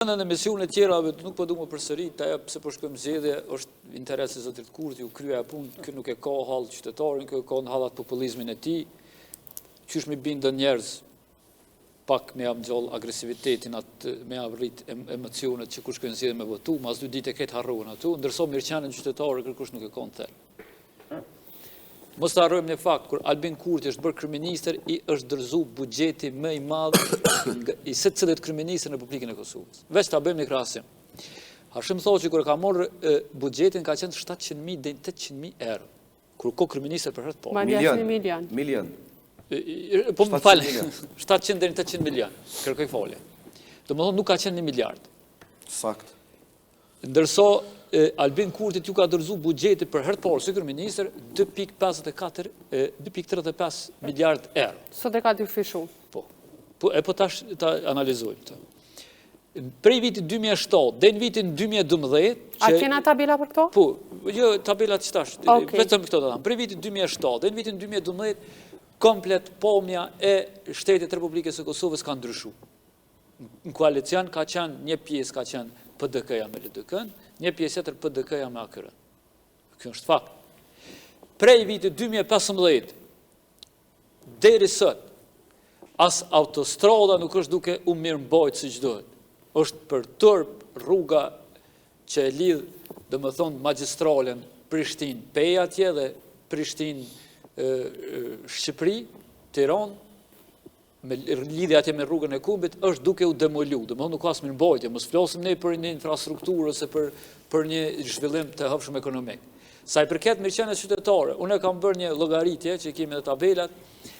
Në emisionet tjera, nuk po du më përsërit, ajo pse po shkojmë zgjedhje, është interesi i zotit Kurti, u krya e punë, kë nuk e ka hall qytetarin, kë ka në hallat populizmin e tij. Qysh mi bindën njerëz pak me amxholl agresivitetin, me avrit emocionet që kur shkojnë zgjedhje me votu, mas 2 ditë e ketë harruan atu, ndërsa mirëqenien qytetare kërkush nuk e ka në thel. Mos të harrojmë një fakt, kur Albin Kurti është bërë kryeministër, i është dërzu buxheti më i madh i secilit kryeministër në Republikën e Kosovës. Veç ta bëjmë një krahasim. Hashim thotë që kur e ka marrë buxhetin ka qenë 700.000 deri 800.000 euro. Kur ko kryeministër për herë të parë. Milion. Po më fal, 700 deri 800 milion. Kërkoj falje. Domethënë nuk ka qenë 1 miliard. Sakt. Ndërsa Albin Kurti ju ka dorëzu buxheti për herë të parë si kryeministër 2.35 miliard euro. Sot e ka dyfishu. Po. Po tash ta analizojmë të. Prej vitit 2007 deri në vitin 2012, A kena tabela për këto? Po, jo tabelat që tash, Okay. vetëm këto ta. Prej vitit 2007 deri në vitin 2012 komplet pamja e shtetit Republikës së Kosovës ka ndryshuar. Në koalicion ka qenë një pjesë ka qenë PDK-ja me LDK-n, një pjesë tjetër PDK-ja me AKR-n. Kjo është fakt. Prej vitit 2015 deri sot, as autostrada nuk është duke u mirëmbajtur siç duhet. Është për turp rruga që e lidh, domethënë magjistralen Prishtinë-Peja atje dhe Prishtinë-Shqipëri, Tiranë, me lidhje atje me rrugën e Kumbit, është duke u demolu. Domethënë nuk ka as mirëmbajtje, mos flasim ne për një infrastrukturë ose për një zhvillim të hapshëm ekonomik. Sa i përket mirëqenies qytetare, unë kam bërë një llogaritje që kemi në tabelat,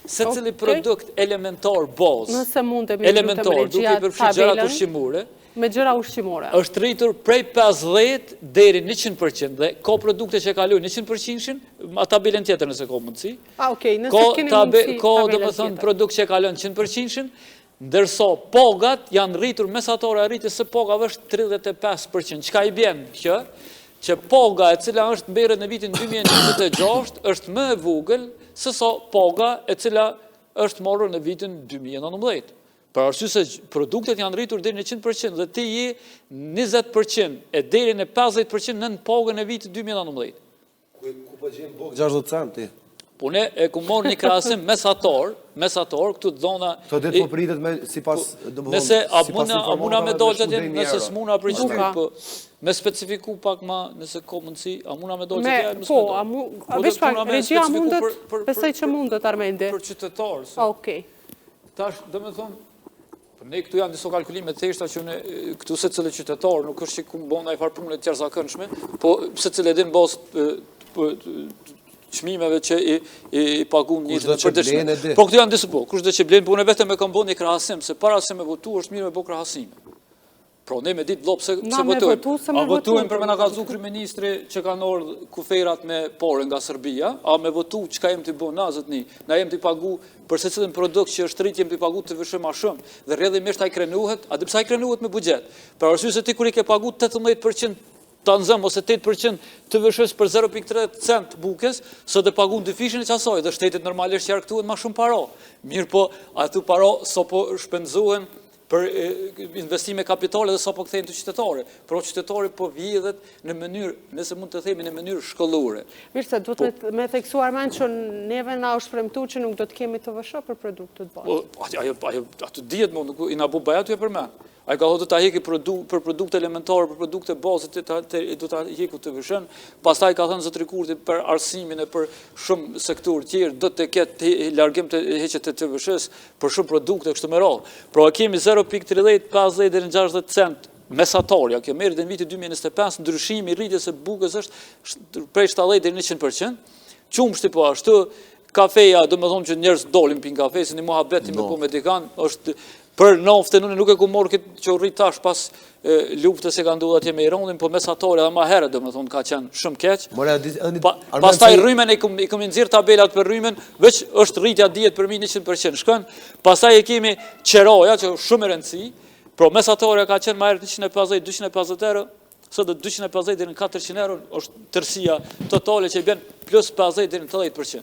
secili produkt elementar bazë. Nëse mundemi elementar, duke i përfshirë gjërat ushqimore, me gjëra ushqimore. Është rritur prej 50 deri 100% dhe ka produkte që kalojnë 100%-shin, ma tabelën tjetër nëse ka mundësi. Okej, nëse keni mundësi Ka domethënë produkt që kalojnë 100%-shin, ndërsa pagat janë rritur mesatare arritjes së pagave është 35%. Çka i bën kjo? Që paga e cila është mbërë në vitin 2026 është më e vogël se sa paga e cila është marrë në vitin 2019. Për arsye se produktet janë rritur deri në 100% dhe ti je 20% e deri në 50% nën pagën e vitit 2019. Ku po gjen bog 60 centi? Po ne e ku morë një krahasim mesator, këtu dhona... Të ditë po pritet me sipas Nëse a muna me dolë të nëse s'muna për që me specifiku pak ma, nëse ko mundësi, a muna me dolë të tjerë? Po, veç pak, regjia mundet, besoj që mundet, Armendi. Për qytetarë. Okej. Tash, dhe me thonë, ne këtu janë diso kalkulime të thjeshta që këtu se cilë qytetarë, nuk është që ku mbona i farë punë të tjerë zakonshme, po se cilë edhin basë çmimeve që i pagun një të përdeshme. Po këtu janë disë po, kush dhe që blenë, po unë vetëm e kam bo një krahasim, se para se me votu është mirë me bo krahasime. Pra ne me ditë lopë se votojmë. A votojmë për me nga kalzu kryeministri që kanë orë kuferat me pare nga Serbia, a me votu që ka jem të bo nazët një, na jem të pagu për se cilin produkt që është rrit jem të pagu të vëshëm a shumë, dhe rrjedhimisht a i krenuhet, a dhe psa i krenuhet me bugjet. Për arsye se ti kur i ke pagu 18% të nëzëm ose 8% të vëshës për 0.3 cent bukes, së dhe pagun të fishin e qasoj, dhe shtetit normalisht që jarktuhen ma shumë paro. Mirë po, atu paro so po shpenzohen për investime kapitale dhe sa po kthejnë të qytetare. Pro qytetari po vjedhet në mënyrë, nëse mund të themi në mënyrë shkollore. Mirë se, duhet me theksuar men që neve na është premtu që nuk do të kemi të vëshë për produktet bazë. Ato dihet më, nuk i na bu bajatu e për me. A i ka thotë të heki për produkte elementare, për produkte bazë, do të heku të vëshën. Pastaj ka thënë zotri Kurti për arsimin e për shumë sektor tjerë, do të ketë largim të heqet të vëshës për shumë produkte, kështu me radhë. Pra kemi 0.30, 50 dhe 60 cent mesatarja, kjo merë dhe në vitit 2025, ndryshimi rritjes e bukës është prej 70 dhe 100%. Qumshti po ashtu, kafeja, do më thonë që njerëz dolin pin kafe, se një muhabeti me po me dikan, është për naftë, unë nuk e ku morë këtë që rrit tash pas luftës e ka ndodhur atje me Iranin, po mesatore edhe ma herë, do më thonë, ka qenë shumë keq. Pastaj rrymen, i këmi nëzirë tabelat për rrymen, veç është rritja 10% 100% shkën, pastaj e kemi qeroja, që shumë e rëndësi, pro mesatore ka qenë ma herë 150-250 euro, sot dhe 250 dhe në 400 euro, është tërësia totale që i bjen plus 50 dhe në 80%.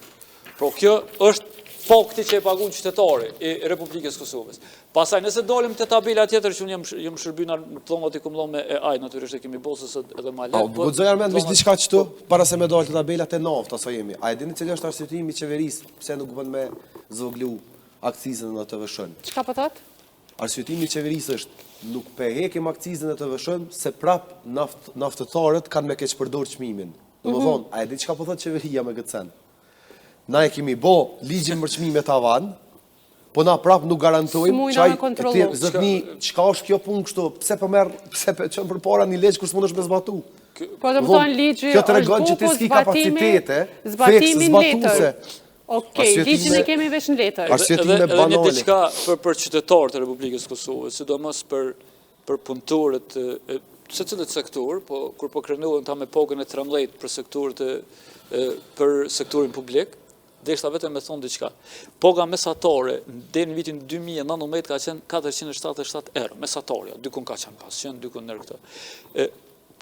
Pro kjo është po këti që e pagun qytetari i Republikës Kosovës. Pasaj, nëse dolim të tabela tjetër që unë jam shërbyna në plongat i kumlon me AI, natyrisht e kemi bosës edhe ma letë. Guxoj Armend, vish diçka qëtu, para se me dalë të tabelat e naftë, aso jemi. A e dini cili është arsyetimi i qeverisë, pse nuk bën me zvoglu akcizën në TVSH-n? Çka po thot? Arsyetimi i qeverisë është nuk hekim akcizën e TVSH-n se prap naftëtarët kanë me keq përdor çmimin. Domethënë, a e di çka po thot qeveria me këtë send? Na e kemi bo ligjin për çmime tavan, po na prap nuk garantojmë zotni, çka është kjo punë kështu? Pse po merr, pse po çon përpara një ligj kur s'mundesh me zbatu? Po do të thonë ligji kjo tregon që ti s'ke kapacitete, zbatimin letër. Okej, ligjin e kemi veç në letër. Arsyetime Edhe një banale. diçka për qytetarët e Republikës Kosovës, sidomos për punëtorët se cilët sektor, po kur po krenohen ta me pogën e 13 për sektorët për sektorin publik, deshta vetëm me thonë diçka. Poga mesatare deri në vitin 2019 ka qenë 477 euro, mesatare, dykun ka qenë pasion, dykun nër këtë.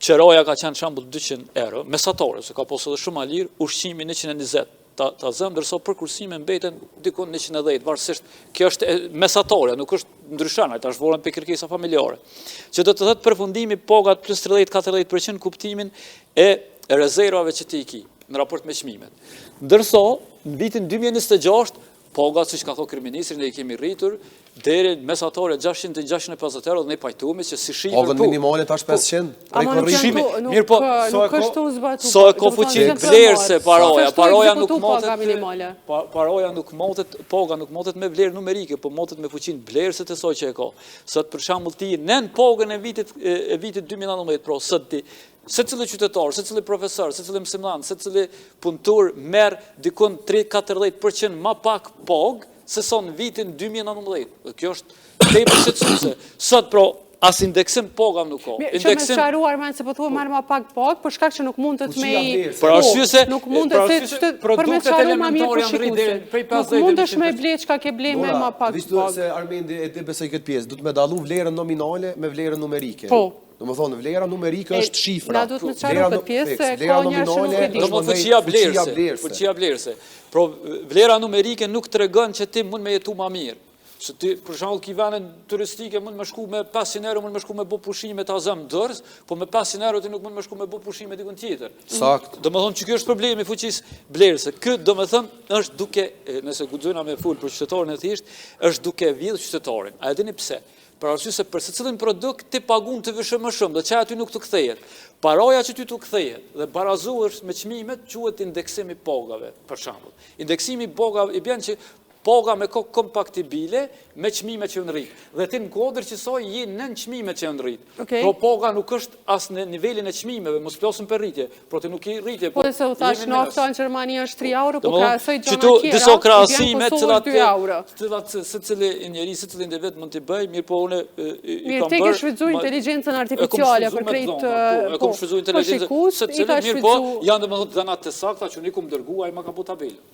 Qeroja ka qenë shembull 200 euro, mesatare, se ka posë edhe shumë a lirë, ushqimi 120 ta zëm, ndërsa për kursime mbeten dikon 110, varësisht kjo është mesatare, nuk është ndryshana, ta shvorën për kërkesa familjare. Që do të thotë përfundimi pogat plus 30-40% kuptimin e rezervave që ti i ki në raport me çmimet. Ndërsa në vitin 2026 pogat, siç ka thënë kryeministri, ne i kemi rritur deri mesatare 600-650 euro dhe ne pajtuemi që si shifër Pogën minimale tash 500. Mirë po, sa e ka fuqi vlerëse paroja nuk motet. Paroja nuk motet, poga nuk motet me vlerë numerike, po motet me fuqinë vlerëse të saj që e ka. Sot për shembull ti nën pogën e vitit 2019, pro sot ti secili qytetar, secili profesor, secili mësimdhan, secili punëtor merr dikon 3-40% më pak pog se sa në vitin 2019. Dhe kjo është tepër shqetësuese. Sot pro as indeksim poga nuk ka. Që me sqaruar me se po thua marr më pak pog, për shkak që nuk mundet me për arsye se nuk mundet se për me sqaruar më mirë për shikuesin. Nuk mundesh me ble çka ke ble me më pak pog. Se Armendi e di besoj këtë pjesë, do të më dallu vlerën nominale me vlerën numerike. Po. Domethënë vlera numerike është shifra. Na duhet të sqarojmë këtë pjesë se ka një shumë e di. Domethënë fuqia vlerëse. Pro vlera numerike nuk tregon që ti mund me jetu më mirë. Se ti, për shembull, ki vende turistike mund me shku me 500 euro, mund me shku me bu pushime ta zëm dërs, po me 500 euro ti nuk mund me shku me bu pushime dikun tjetër. Sakt. Domethënë që ky është problemi i fuqisë vlerëse. Ky domethënë është duke, nëse guxojna me ful për qytetarin e thjesht, është duke vjedhur qytetarin. A e dini pse? Për arsye se për secilin produkt ti pagun të vëshë më shumë, dhe çaj aty nuk të kthehet. Paraja që ty të kthehet dhe barazohesh me çmimet quhet indeksimi pogave, për shembull. Indeksimi pogave i bën që poga me kokë kompaktibile me çmimet që janë rrit. Dhe ti në kodër që soi je nën çmimet që janë rrit. Po poga nuk është as në nivelin e çmimeve, mos flasim për rritje, por ti nuk i rritje. Po se u thash nafta në Gjermani është 3 euro, po krahasoj gjona tjera. Këtu disa krahasime të cilat secili njeri, secili individ mund t'i bëj, mirë po unë i kam bërë. Mirë, ti ke shfrytzuar inteligjencën artificiale për krejt po shfrytzuar inteligjencën. Secili mirë po janë domethënë dhënat të sakta që unë kum dërguar ai më ka bu tabelë.